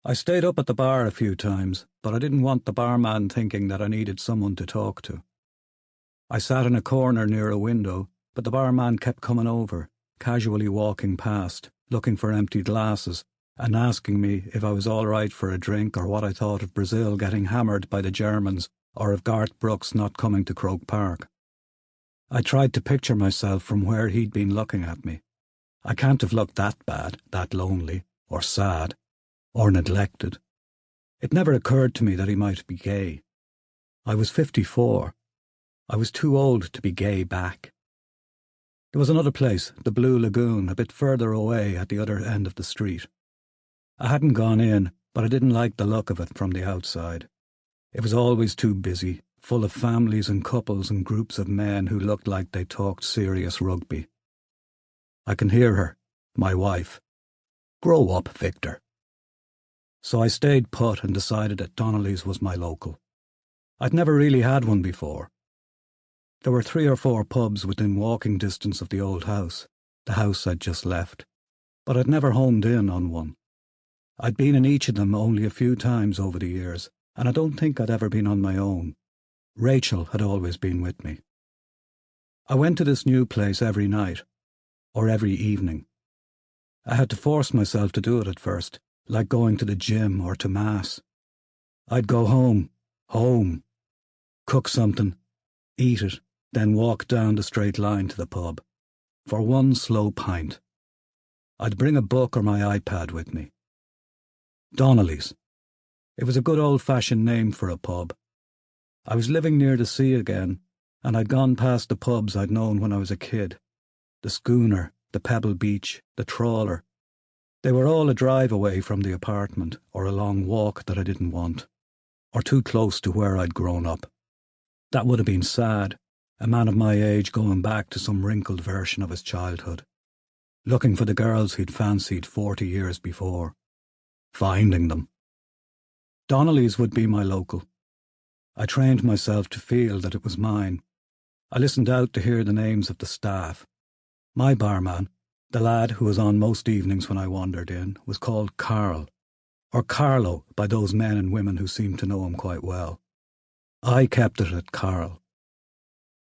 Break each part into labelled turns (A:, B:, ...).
A: I stayed up at the bar a few times, but I didn't want the barman thinking that I needed someone to talk to. I sat in a corner near a window, but the barman kept coming over, casually walking past, looking for empty glasses, and asking me if I was all right for a drink or what I thought of Brazil getting hammered by the Germans or of Garth Brooks not coming to Croke Park. I tried to picture myself from where he'd been looking at me. I can't have looked that bad, that lonely, or sad, or neglected. It never occurred to me that he might be gay. I was 54. I was too old to be gay back. There was another place, the Blue Lagoon, a bit further away at the other end of the street. I hadn't gone in, but I didn't like the look of it from the outside. It was always too busy, full of families and couples and groups of men who looked like they talked serious rugby. I can hear her, my wife. "Grow up, Victor." So I stayed put and decided that Donnelly's was my local. I'd never really had one before. There were 3 or 4 pubs within walking distance of the old house, the house I'd just left, but I'd never homed in on one. I'd been in each of them only a few times over the years, and I don't think I'd ever been on my own. Rachel had always been with me. I went to this new place every night, or every evening. I had to force myself to do it at first, like going to the gym or to mass. I'd go home, cook something, eat it, then walk down the straight line to the pub, for one slow pint. I'd bring a book or my iPad with me. Donnelly's. It was a good old-fashioned name for a pub. I was living near the sea again, and I'd gone past the pubs I'd known when I was a kid. The Schooner, the Pebble Beach, the Trawler. They were all a drive away from the apartment, or a long walk that I didn't want, or too close to where I'd grown up. That would have been sad, a man of my age going back to some wrinkled version of his childhood, looking for the girls he'd fancied 40 years before, finding them. Donnelly's would be my local. I trained myself to feel that it was mine. I listened out to hear the names of the staff. My barman, the lad who was on most evenings when I wandered in, was called Carl, or Carlo by those men and women who seemed to know him quite well. I kept it at Carl.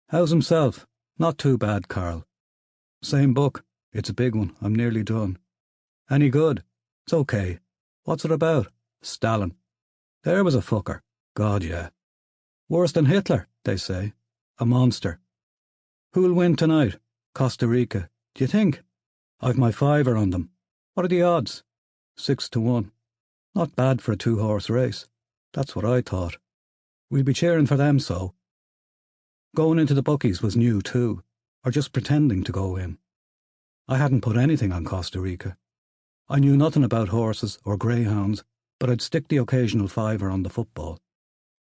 A: "How's himself?" "Not too bad, Carl." "Same book. It's a big one. I'm nearly done." "Any good?" "It's okay." "What's it about?" "Stalin." "There was a fucker." "God, yeah." "Worse than Hitler, they say." "A monster." "Who'll win tonight?" "Costa Rica." "D'you think?" "I've my fiver on them." "What are the odds?" 6-1. "Not bad for a 2-horse race." "That's what I thought." "We'll be cheering for them, so." Going into the bookies was new too, or just pretending to go in. I hadn't put anything on Costa Rica. I knew nothing about horses or greyhounds, but I'd stick the occasional fiver on the football.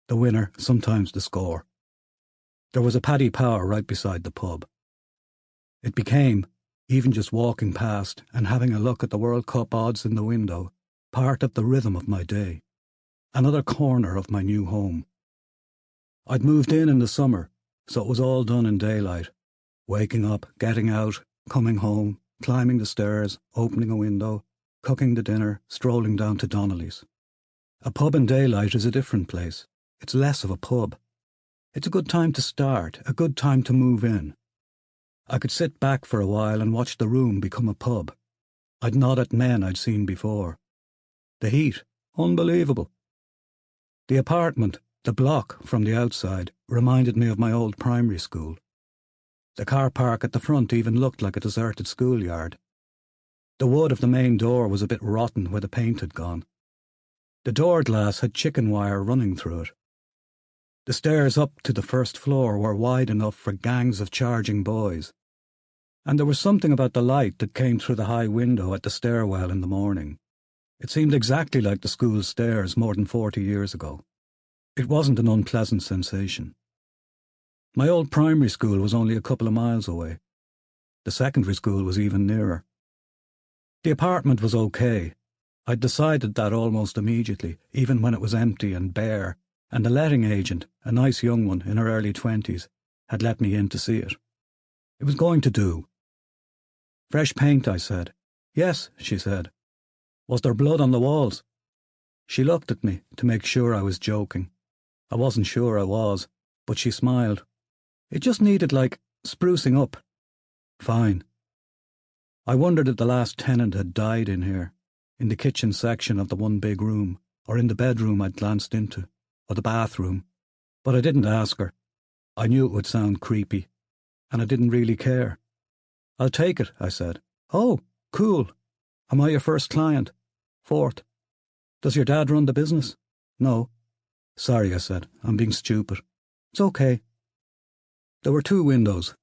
A: The winner, sometimes the score. There was a Paddy Power right beside the pub. It became, even just walking past and having a look at the World Cup odds in the window, part of the rhythm of my day, another corner of my new home. I'd moved in the summer, so it was all done in daylight, waking up, getting out, coming home, climbing the stairs, opening a window, cooking the dinner, strolling down to Donnelly's. A pub in daylight is a different place. It's less of a pub. It's a good time to start, a good time to move in. I could sit back for a while and watch the room become a pub. I'd nod at men I'd seen before. The heat, unbelievable. The apartment, the block from the outside, reminded me of my old primary school. The car park at the front even looked like a deserted schoolyard. The wood of the main door was a bit rotten where the paint had gone. The door glass had chicken wire running through it. The stairs up to the first floor were wide enough for gangs of charging boys. And there was something about the light that came through the high window at the stairwell in the morning. It seemed exactly like the school stairs more than 40 years ago. It wasn't an unpleasant sensation. My old primary school was only a couple of miles away. The secondary school was even nearer. The apartment was okay. I'd decided that almost immediately, even when it was empty and bare, and the letting agent, a nice young one in her early 20s, had let me in to see it. It was going to do. "Fresh paint," I said. "Yes," she said. "Was there blood on the walls?" She looked at me to make sure I was joking. I wasn't sure I was, but she smiled. It just needed, sprucing up. Fine. I wondered if the last tenant had died in here, in the kitchen section of the one big room, or in the bedroom I'd glanced into, or the bathroom. But I didn't ask her. I knew it would sound creepy, and I didn't really care. I'll take it, I said. Oh, cool. Am I your first client? Fourth. Does your dad run the business? No. Sorry, I said. I'm being stupid. It's okay. There were 2 windows.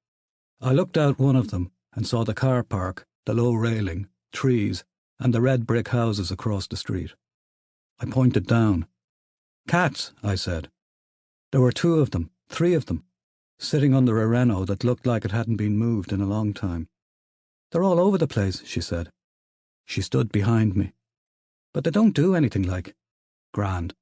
A: I looked out one of them and saw the car park, the low railing, trees, and the red brick houses across the street. I pointed down. Cats, I said. There were 2 of them, 3 of them, sitting under a Renault that looked like it hadn't been moved in a long time. They're all over the place, she said. She stood behind me. But they don't do anything like. Grand.